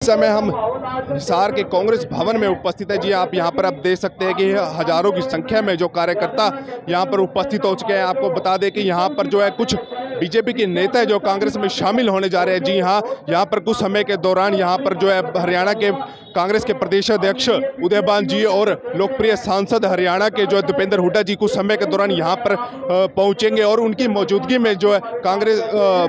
इस समय हम हिसार के कांग्रेस भवन में उपस्थित है। जी आप यहाँ पर अब देख सकते हैं कि हजारों की संख्या में जो कार्यकर्ता यहाँ पर उपस्थित हो चुके हैं। आपको बता दें कि यहाँ पर जो है कुछ बीजेपी के नेता जो कांग्रेस में शामिल होने जा रहे हैं। जी हाँ, यहाँ पर कुछ समय के दौरान यहाँ पर जो है हरियाणा के कांग्रेस के प्रदेश अध्यक्ष उदयभान जी और लोकप्रिय सांसद हरियाणा के जो है दीपेंद्र हुड्डा जी कुछ समय के दौरान यहाँ पर पहुँचेंगे और उनकी मौजूदगी में जो है कांग्रेस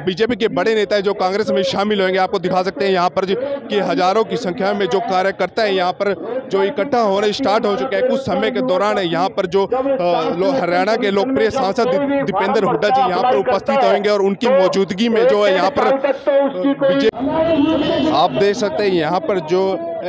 बीजेपी के बड़े नेता जो कांग्रेस में शामिल होंगे। आपको दिखा सकते हैं यहाँ पर कि हजारों की संख्या में जो कार्यकर्ता है यहाँ पर जो इकट्ठा होने स्टार्ट हो चुके हैं। कुछ समय के दौरान यहाँ पर जो हरियाणा के लोकप्रिय सांसद दीपेंद्र हुड्डा जी यहाँ पर उपस्थित होंगे और उनकी मौजूदगी में जो है यहाँ पर आप देख सकते हैं यहाँ पर जो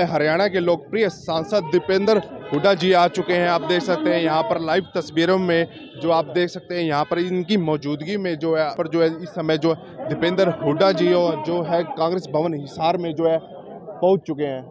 हरियाणा के लोकप्रिय सांसद दीपेंद्र हुड्डा जी आ चुके हैं। आप देख सकते हैं यहाँ पर लाइव तस्वीरों में जो आप देख सकते हैं यहाँ पर इनकी मौजूदगी में जो है पर जो है इस समय जो दीपेंद्र हुड्डा जी जो है कांग्रेस भवन हिसार में जो है पहुंच चुके हैं।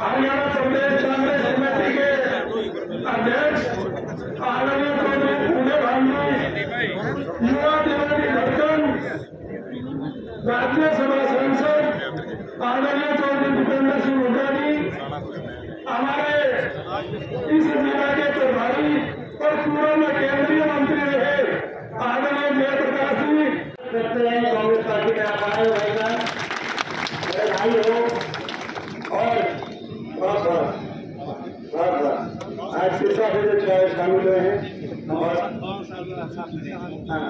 हरियाणा प्रदेश कांग्रेस कमेटी के अध्यक्ष आदरणीय उदयभान जी, युवा दिवंगत धड़कन राज्यसभा सांसद आदरणीय चौधरी दीपेंद्र सिंह हुड्डा जी, हमारे इस जिला के प्रभारी और पूर्व में केंद्रीय मंत्री रहे आदरणीय जयप्रकाश जी, करते हैं कांग्रेस पार्टी के आए रहेगा मेरे भाई हो और आज शिक्षा विधेयक शामिल हुए हैं और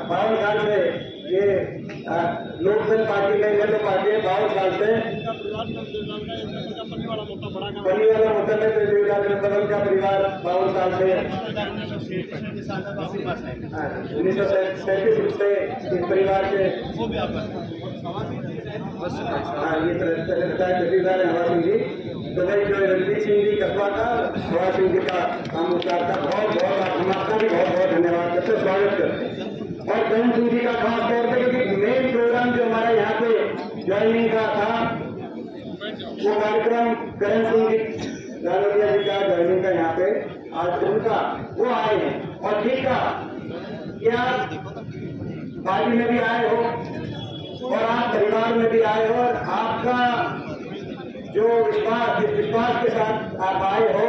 52 साल से ये लोकदल पार्टी में नेहरू पार्टी है। 52 साल से परिवार होटल में बदल का परिवार 52 साल से 1937 से इस परिवार के जगीरदार हवा सिंह जी तो भाई जो रणजीत सिंह जी कस्बा का हवा सिंह जी का काम उतार का बहुत हम आपका भी बहुत बहुत धन्यवाद करते स्वागत करते और करण सिंह जी का खास तौर पर क्योंकि मेन प्रोग्राम जो हमारा यहाँ पे ज्वाइनिंग का था वो कार्यक्रम करण सिंह जी रालोदिया जी का ज्वाइनिंग का यहाँ पे आज उनका वो आए हैं और ठीक था क्या पार्टी में भी आए हो और आप परिवार में भी आए हो और आपका जो विश्वास के साथ आप आए हो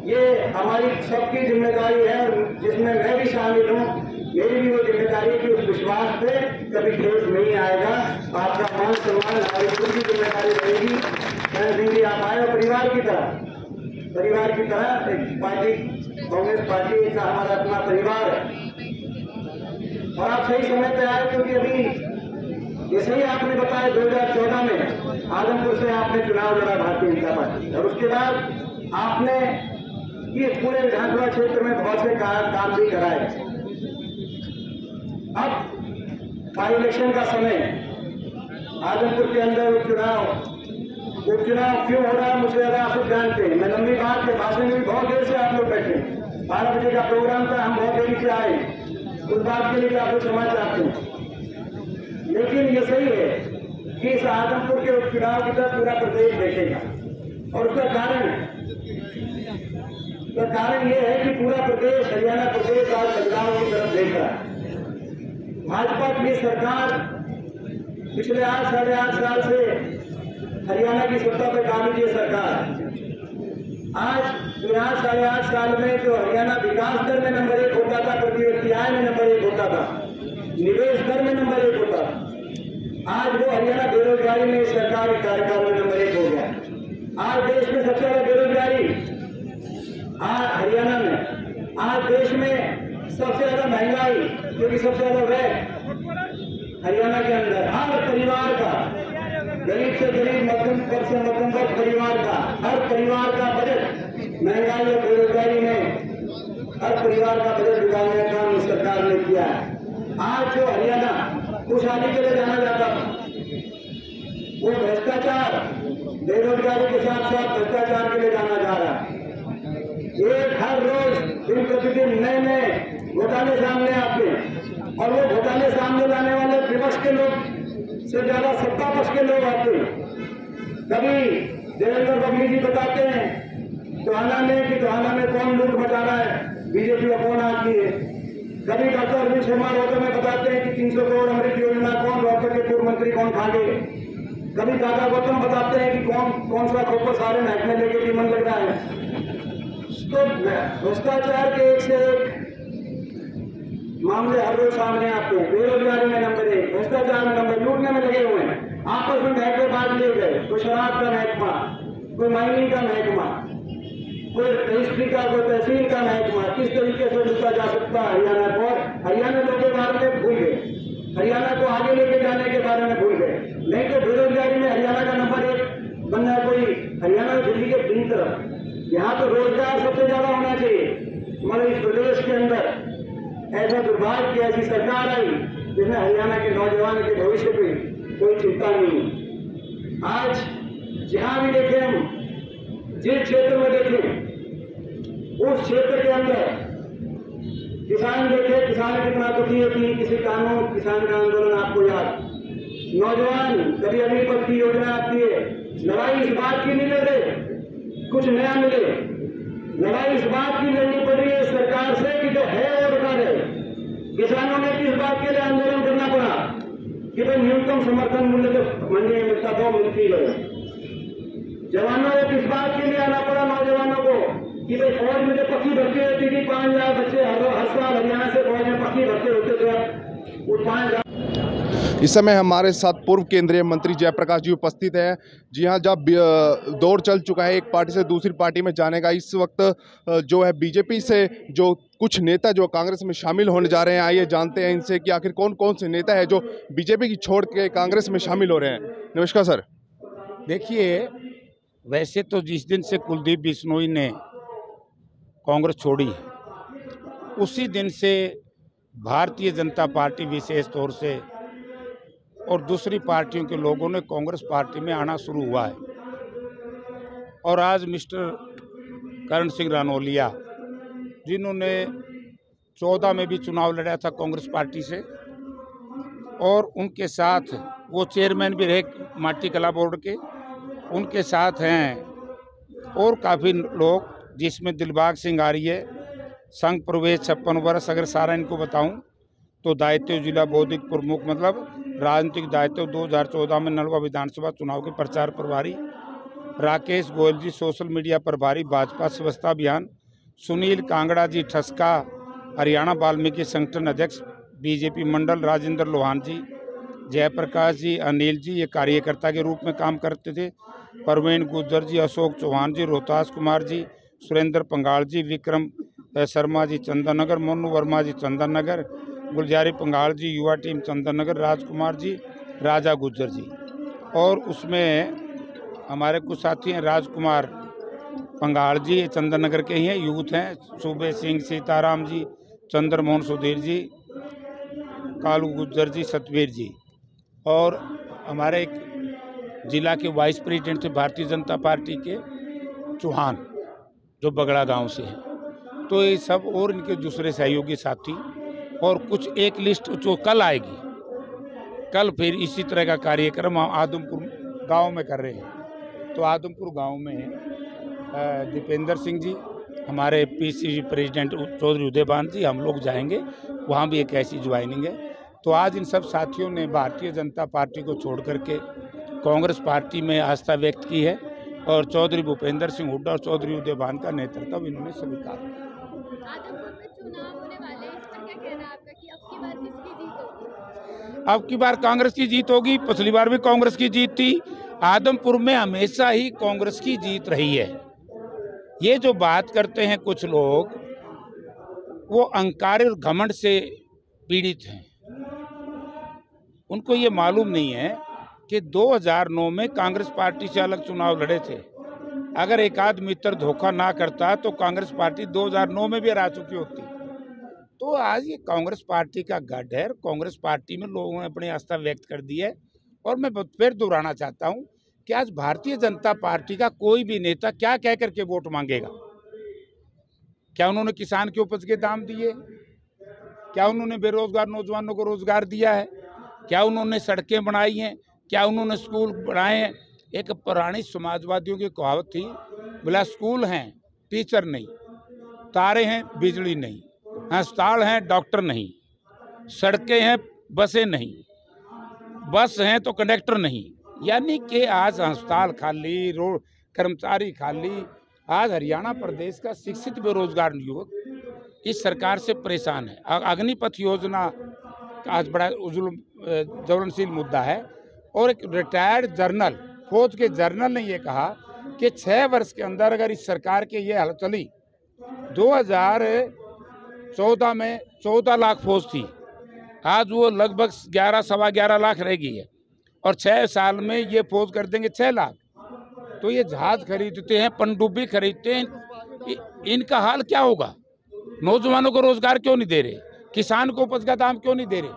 ये हमारी सबकी जिम्मेदारी है और जिसमें मैं भी शामिल हूँ। मेरी भी वो जिम्मेदारी है कि उस विश्वास पे कभी ठेस नहीं आएगा। आपका मान सम्मान हमारी पूरी जिम्मेदारी रहेगी। सिंह जी आप आए हो परिवार की तरह एक पार्टी कांग्रेस पार्टी का हमारा अपना परिवार है और आप सही समय पे आए क्योंकि अभी जैसे ही आपने बताया 2014 में आजमपुर से आपने चुनाव लड़ा भारतीय जनता पार्टी और उसके बाद आपने ये पूरे विधानसभा क्षेत्र में बहुत से काम भी कराए। अब बाई इलेक्शन का समय आजमपुर के अंदर उपचुनाव क्यों हो रहा है मुझे ज्यादा आप लोग जानते हैं। मैं लंबी बात के भाषण में भी बहुत देर से आप लोग बैठे 12 बजे का प्रोग्राम था, हम बहुत देरी से आए उस बात के लिए आप लोग क्षमा चाहते हैं। लेकिन ये सही है कि इस आजमपुर के उपचुनाव की तरफ पूरा प्रदेश देखेगा और उसका कारण ये है कि पूरा प्रदेश हरियाणा प्रदेश आज बदलाव की तरफ देख रहा है। भाजपा की सरकार पिछले 8 साढ़े 8 साल से हरियाणा की सत्ता पर काबिज है सरकार। आज 8 साढ़े 8 साल में जो हरियाणा विकास दर में नंबर 1 होता था, प्रति व्यक्ति आय में नंबर 1 होता था, निवेश दर में नंबर 1 होता था, आज वो हरियाणा बेरोजगारी में सरकार के कार्यकाल में नंबर 1 हो गया। आज देश में सबसे ज्यादा बेरोजगारी आज हरियाणा में, आज देश में सबसे ज्यादा महंगाई क्योंकि सबसे ज्यादा व्यय हरियाणा के अंदर हर परिवार का गरीब से गरीब मध्यम वर्ग से मध्यम वर्ग परिवार का हर परिवार का बजट महंगाई और बेरोजगारी में हर परिवार का बजट बिगाड़ने का काम इस सरकार ने किया है। आज जो हरियाणा खुशहाली के लिए जाना जाता था, वो भ्रष्टाचार, बेरोजगारी के साथ साथ भ्रष्टाचार के लिए जाना जा रहा है। एक हर रोज दिन प्रतिदिन नए नए घोटाले सामने आते हैं और वो घोटाले सामने लाने वाले विपक्ष के लोग से ज्यादा सत्ता पक्ष के लोग आते हैं। कभी देवेंद्र बबली जी बताते हैं टोहाना में कौन लूट मचा रहा है, बीजेपी का कौन आदमी है। कभी डॉक्टर अरविंद शर्मा रोहतक में बताते हैं कि 300 करोड़ अमृत योजना कौन, रोहतक के पूर्व मंत्री कौन खा गए। कभी दादा गौतम बताते हैं कि कौन सा खोपा सारे महकमे लेके भी मन लग रहा है। तो भ्रष्टाचार के एक से एक मामले हर रोज सामने आते हैं। बेरोजगारी में नंबर 1, भ्रष्टाचार में नंबर, लूटने में लगे हुए हैं। आपस में महकमे बांट लिए गए, कोई शराब का महकमा, कोई माइनिंग का महकमा, कोई रजिस्ट्री का, कोई तहसील का महकमा। किस तरीके से लूटा जा सकता है हरियाणा को, हरियाणा लोगों के बारे में भूल गए, हरियाणा को आगे लेके जाने के बारे में भूल गए। नहीं तो बेरोजगारी में हरियाणा का नंबर 1 बनना है कोई, हरियाणा दिल्ली के तीन तरफ। यहाँ तो रोजगार सबसे ज्यादा होना चाहिए। मगर इस प्रदेश के अंदर ऐसा दुर्भाग्य की ऐसी सरकार आई जिसमें हरियाणा के नौजवान के भविष्य की कोई चिंता नहीं। आज जहां भी देखें हम, जिस क्षेत्र में देखें, उस क्षेत्र के अंदर किसान देखे, किसान कितना दुखी है कि किसी कानून, किसान का आंदोलन आपको याद, नौजवान कभी अग्निपथ की योजना आती है, लड़ाई इस बात की नहीं लड़ रहे कुछ नया मिले, लड़ाई इस बात की लड़नी पड़ रही है सरकार से कि जो है वो बता रहे। किसानों ने किस बात के लिए आंदोलन करना पड़ा कि भाई न्यूनतम समर्थन मूल्य तो मंडी में मिलता था, मिलती रहे। जवानों को किस बात के लिए आना पड़ा, नौजवानों को, कि भाई फौज में जो पक्की भर्ती होती थी, 5,000 बच्चे हर साल हरियाणा से फौज में पक्की भर्ती होते थे, वो 5,000। इस समय हमारे साथ पूर्व केंद्रीय मंत्री जयप्रकाश जी उपस्थित हैं। जी हाँ, जब दौर चल चुका है एक पार्टी से दूसरी पार्टी में जाने का, इस वक्त जो है बीजेपी से जो कुछ नेता जो कांग्रेस में शामिल होने जा रहे हैं, आइए जानते हैं इनसे कि आखिर कौन कौन से नेता है जो बीजेपी की छोड़ के कांग्रेस में शामिल हो रहे हैं। नमस्कार सर। देखिए, वैसे तो जिस दिन से कुलदीप बिश्नोई ने कांग्रेस छोड़ी, उसी दिन से भारतीय जनता पार्टी विशेष तौर से और दूसरी पार्टियों के लोगों ने कांग्रेस पार्टी में आना शुरू हुआ है। और आज मिस्टर करण सिंह रानौलिया, जिन्होंने 14 में भी चुनाव लड़ा था कांग्रेस पार्टी से, और उनके साथ वो चेयरमैन भी रहे माटी कला बोर्ड के, उनके साथ हैं और काफ़ी लोग, जिसमें दिलबाग सिंह आर्य, संघ प्रवेश 56 वर्ष, अगर सारा इनको बताऊं तो दायित्व जिला बौद्धिक प्रमुख, मतलब राजनीतिक दायित्व 2014 में नलवा विधानसभा चुनाव के प्रचार प्रभारी, राकेश गोयल जी सोशल मीडिया प्रभारी भाजपा स्वच्छता अभियान, सुनील कांगड़ा जी ठसका हरियाणा वाल्मीकि संगठन अध्यक्ष बीजेपी मंडल, राजेंद्र लोहान जी, जयप्रकाश जी, अनिल जी ये कार्यकर्ता के रूप में काम करते थे, परवीन गुज्जर जी, अशोक चौहान जी, रोहतास कुमार जी, सुरेंद्र पंगाल जी, विक्रम शर्मा जी चंदन नगर, मोनू वर्मा जी चंदन नगर, गुलजारी पंगाल जी युवा टीम चंदन नगर, राजकुमार जी, राजा गुज्जर जी, और उसमें हमारे कुछ साथी हैं, राजकुमार पंगाल जी चंदन नगर के ही हैं, यूथ हैं, सूबे सिंह, सीताराम जी, चंद्रमोहन सुधीर जी, कालू गुज्जर जी, सतवीर जी, और हमारे एक जिला के वाइस प्रेसिडेंट थे भारतीय जनता पार्टी के चौहान, जो बगड़ा गांव से हैं। तो ये सब और इनके दूसरे सहयोगी साथी, और कुछ एक लिस्ट जो कल आएगी, कल फिर इसी तरह का कार्यक्रम हम आदमपुर गांव में कर रहे हैं। तो आदमपुर गांव में दीपेंद्र सिंह जी, हमारे पीसीसी प्रेसिडेंट चौधरी उदयभान जी, हम लोग जाएंगे, वहाँ भी एक ऐसी ज्वाइनिंग है। तो आज इन सब साथियों ने भारतीय जनता पार्टी को छोड़ करके कांग्रेस पार्टी में आस्था व्यक्त की है, और चौधरी भूपेंद्र सिंह हुड्डा और चौधरी उदयभान का नेतृत्व इन्होंने स्वीकार किया। आदमपुर में चुनाव होने वाले हैं, इस पर क्या कहना है आपका कि अब की बार किसकी जीत होगी? अब की बार कांग्रेस की जीत होगी। पिछली बार भी कांग्रेस की जीत थी। आदमपुर में हमेशा ही कांग्रेस की जीत रही है। ये जो बात करते हैं कुछ लोग, वो अहंकार और घमंड से पीड़ित हैं। उनको ये मालूम नहीं है कि 2009 में कांग्रेस पार्टी से अलग चुनाव लड़े थे, अगर एक आध मित्र धोखा ना करता तो कांग्रेस पार्टी 2009 में भी हरा चुकी होती। तो आज ये कांग्रेस पार्टी का गढ़ है। कांग्रेस पार्टी में लोगों ने अपनी आस्था व्यक्त कर दी है। और मैं फिर दोहराना चाहता हूं कि आज भारतीय जनता पार्टी का कोई भी नेता क्या कह करके वोट मांगेगा? क्या उन्होंने किसान के उपज के दाम दिए? क्या उन्होंने बेरोजगार नौजवानों को रोजगार दिया है? क्या उन्होंने सड़कें बनाई हैं? क्या उन्होंने स्कूल बनाए हैं? एक पुरानी समाजवादियों की कहावत थी, बोला स्कूल हैं टीचर नहीं, तारे हैं बिजली नहीं, अस्पताल हैं डॉक्टर नहीं, सड़कें हैं बसें नहीं, बस हैं तो कंडक्टर नहीं। यानी कि आज अस्पताल खाली, रोड कर्मचारी खाली। आज हरियाणा प्रदेश का शिक्षित बेरोजगार युवक इस सरकार से परेशान है। अग्निपथ योजना का आज बड़ा ज्वलनशील मुद्दा है। और एक रिटायर्ड जनरल, फौज के जनरल ने ये कहा कि 6 वर्ष के अंदर अगर इस सरकार की ये हालत चली, 2014 में 14 लाख फौज थी, आज वो लगभग 11-11.25 लाख रह गई है। और 6 साल में ये फौज कर देंगे 6 लाख। तो ये जहाज खरीदते हैं, पनडुब्बी खरीदते हैं, इनका हाल क्या होगा? नौजवानों को रोजगार क्यों नहीं दे रहे? किसान को उपज का दाम क्यों नहीं दे रहे?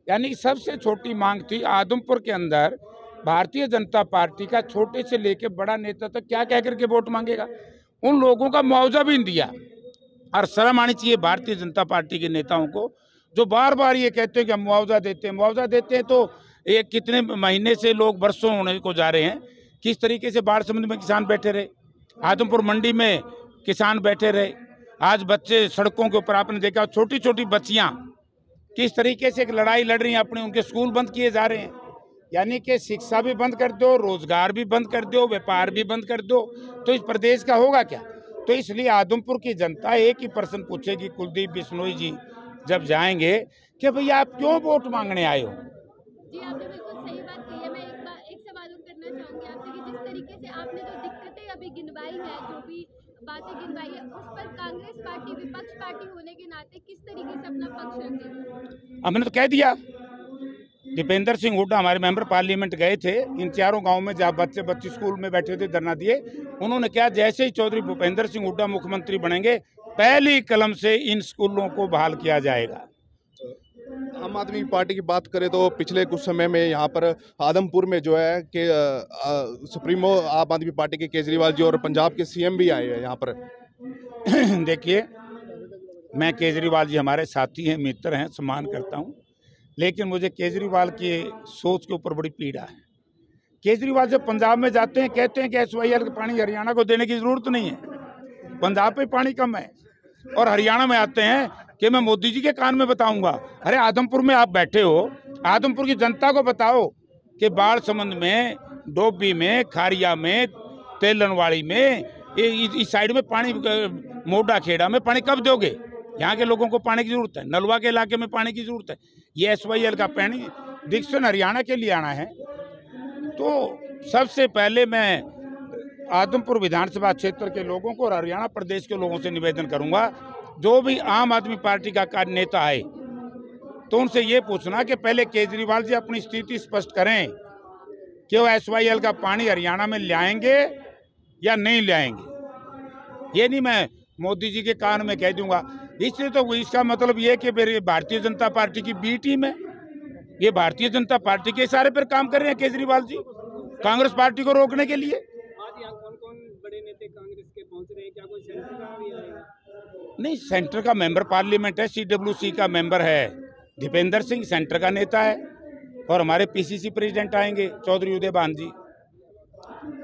यानी सबसे छोटी मांग थी आदमपुर के अंदर भारतीय जनता पार्टी का छोटे से लेके बड़ा नेता तक क्या कह करके वोट मांगेगा? उन लोगों का मुआवजा भी नहीं दिया। और शर्म आनी चाहिए भारतीय जनता पार्टी के नेताओं को, जो बार बार ये कहते हैं कि हम मुआवजा देते हैं। मुआवजा देते हैं तो ये कितने महीने से लोग बरसों होने को जा रहे हैं। किस तरीके से बाढ़ समुद्र में किसान बैठे रहे, आदमपुर मंडी में किसान बैठे रहे। आज बच्चे सड़कों के ऊपर, आपने देखा छोटी छोटी बच्चियां किस तरीके से एक लड़ाई लड़ रही हैं अपने, उनके स्कूल बंद किए जा रहे हैं। यानी कि शिक्षा भी बंद कर दो, रोजगार भी बंद कर दो, व्यापार भी बंद कर दो, तो इस प्रदेश का होगा क्या? तो इसलिए आदमपुर की जनता एक ही प्रश्न पूछेगी कुलदीप बिश्नोई जी जब जाएंगे कि भैया आप क्यों वोट मांगने आए हो? जी आपने बिल्कुल सही बात कही है। मैं एक सवाल और करना चाहूँगी आपसे कि जिस तरीके से आपने जो दिक्कतें अभी गिनवाई है, जो भी बातें गिनवाई है, उस पर कांग्रेस पार्टी विपक्ष पार्टी होने के नाते किस तरीके से अपना पक्ष रखेगी? हमने तो कह दिया। दीपेंद्र सिंह हुड्डा हमारे मेंबर पार्लियामेंट गए थे इन चारों गांव में, जहाँ बच्चे स्कूल में बैठे थे धरना दिए। उन्होंने क्या, जैसे ही चौधरी भूपेंद्र सिंह हुड्डा मुख्यमंत्री बनेंगे, पहली कलम से इन स्कूलों को बहाल किया जाएगा। आम आदमी पार्टी की बात करें तो पिछले कुछ समय में यहाँ पर आदमपुर में जो है कि सुप्रीमो आम आदमी पार्टी के केजरीवाल जी और पंजाब के सीएम भी आए हैं यहाँ पर। देखिए, मैं केजरीवाल जी हमारे साथी हैं, मित्र हैं, सम्मान करता हूँ, लेकिन मुझे केजरीवाल की सोच के ऊपर बड़ी पीड़ा है। केजरीवाल जब पंजाब में जाते हैं कहते हैं कि SYL का पानी हरियाणा को देने की जरूरत नहीं है, पंजाब पे पानी कम है। और हरियाणा में आते हैं कि मैं मोदी जी के कान में बताऊंगा। अरे आदमपुर में आप बैठे हो, आदमपुर की जनता को बताओ कि बाढ़ समंद में, डोबी में, खारिया में, तेलनवाड़ी में, इस साइड में पानी, मोडा खेड़ा में पानी कब दोगे? यहाँ के लोगों को पानी की जरूरत है, नलवा के इलाके में पानी की जरूरत है। ये SYL का पानी डिक्सन हरियाणा के लिए आना है। तो सबसे पहले मैं आदमपुर विधानसभा क्षेत्र के लोगों को और हरियाणा प्रदेश के लोगों से निवेदन करूंगा, जो भी आम आदमी पार्टी का नेता है तो उनसे ये पूछना कि पहले केजरीवाल जी अपनी स्थिति स्पष्ट करें कि वो SYL का पानी हरियाणा में लाएंगे या नहीं लाएंगे। ये नहीं मैं मोदी जी के कान में कह दूंगा। इसलिए तो इसका मतलब ये कि मेरी भारतीय जनता पार्टी की बी टीम है, ये भारतीय जनता पार्टी के इशारे पर काम कर रहे हैं केजरीवाल जी, कांग्रेस पार्टी को रोकने के लिए। आज यहाँ कौन-कौन बड़े नेता कांग्रेस के पहुंच रहे हैं? क्या कोई सेंटर का भी आएगा? नहीं, सेंटर का मेंबर पार्लियामेंट है, CWC का मेंबर है दीपेंद्र सिंह, सेंटर का नेता है। और हमारे PCC प्रेसिडेंट आएंगे चौधरी उदयभान जी,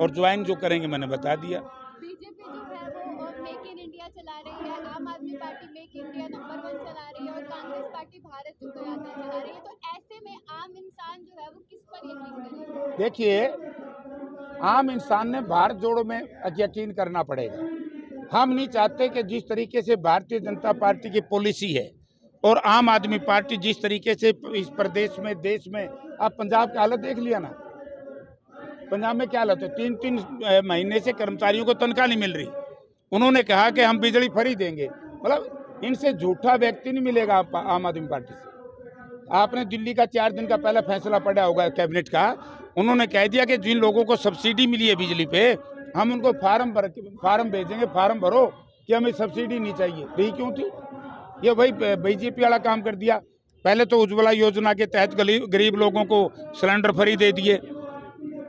और ज्वाइन जो करेंगे मैंने बता दिया। बीजेपी जो है वो मेक इन इंडिया चला रही है, आम आदमी पार्टी मेक इंडिया नंबर 1 चला रही है और कांग्रेस पार्टी भारत जोड़ो यात्रा चला रही है। तो ऐसे में आम इंसान जो है वो किस पर यकीन करेगा? देखिए, आम इंसान ने भारत जोड़ो में यकीन करना पड़ेगा। हम नहीं चाहते कि जिस तरीके से भारतीय जनता पार्टी की पॉलिसी है और आम आदमी पार्टी जिस तरीके से इस प्रदेश में, देश में, आप पंजाब की हालत देख लिया ना, पंजाब में क्या हालत है? 3-3 महीने से कर्मचारियों को तनख्वाह नहीं मिल रही। उन्होंने कहा कि हम बिजली फ्री देंगे। मतलब इनसे झूठा व्यक्ति नहीं मिलेगा आम आदमी पार्टी से। आपने दिल्ली का 4 दिन का पहला फैसला पड़ा होगा कैबिनेट का, उन्होंने कह दिया कि जिन लोगों को सब्सिडी मिली है बिजली पे, हम उनको फार्म भेजेंगे, फार्म भरो कि हमें सब्सिडी नहीं चाहिए। नहीं क्यों थी? ये वही बीजेपी वाला काम कर दिया। पहले तो उज्ज्वला योजना के तहत गरीब लोगों को सिलेंडर फ्री दे दिए,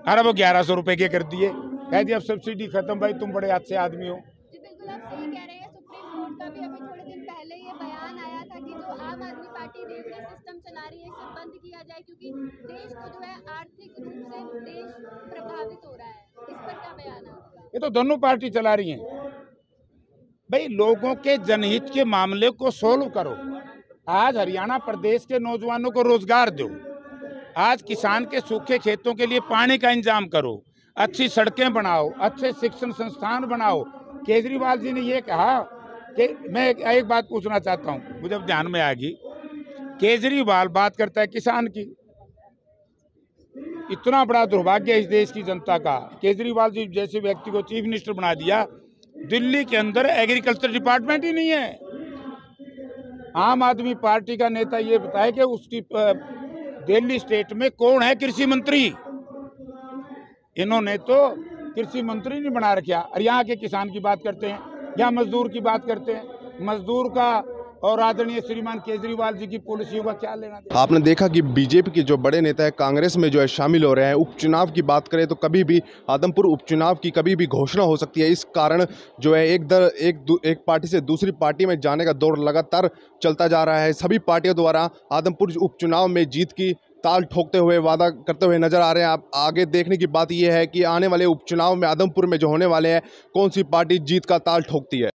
अरे वो 1100 रुपए के कर दिए, कह दिया अब सब्सिडी खत्म, भाई तुम बड़े अच्छे आदमी हो। जी बिल्कुल, आप सही कह रहे हैं। सुप्रीम कोर्ट का भी अभी थोड़े दिन पहले ये बयान आया था कि जो आम आदमी पार्टी रेलवे सिस्टम चला रही है इसे बंद किया जाए, क्योंकि देश को जो है आर्थिक रूप से देश प्रभावित हो रहा है। इस पर क्या बयान है आपका? ये तो दोनों पार्टी चला रही हैं। भाई लोगों के जनहित के मामले को सोल्व करो। आज हरियाणा प्रदेश के नौजवानों को रोजगार दो, आज किसान के सूखे खेतों के लिए पानी का इंतजाम करो, अच्छी सड़कें बनाओ, अच्छे शिक्षण संस्थान बनाओ। केजरीवाल जी ने ये कहा कि मैं एक बात पूछना चाहता हूँ, मुझे अब ध्यान में आ गई। केजरीवाल बात करता है किसान की, इतना बड़ा दुर्भाग्य है इस देश की जनता का। केजरीवाल जी जैसे व्यक्ति को चीफ मिनिस्टर बना दिया, दिल्ली के अंदर एग्रीकल्चर डिपार्टमेंट ही नहीं है। आम आदमी पार्टी का नेता ये बताए कि उसकी दिल्ली स्टेट में कौन है कृषि मंत्री? इन्होंने तो कृषि मंत्री नहीं बना रखा। और यहाँ के किसान की बात करते हैं या मजदूर की बात करते हैं, मजदूर का और आदरणीय श्रीमान केजरीवाल जी की पॉलिसियों का क्या लेना देना? आपने देखा कि बीजेपी के जो बड़े नेता है कांग्रेस में जो है शामिल हो रहे हैं। उपचुनाव की बात करें तो कभी भी आदमपुर उपचुनाव की कभी भी घोषणा हो सकती है। इस कारण जो है एक पार्टी से दूसरी पार्टी में जाने का दौर लगातार चलता जा रहा है। सभी पार्टियों द्वारा आदमपुर उपचुनाव में जीत की ताल ठोकते हुए वादा करते हुए नजर आ रहे हैं। आप आगे देखने की बात यह है कि आने वाले उपचुनाव में आदमपुर में जो होने वाले हैं, कौन सी पार्टी जीत का ताल ठोकती है।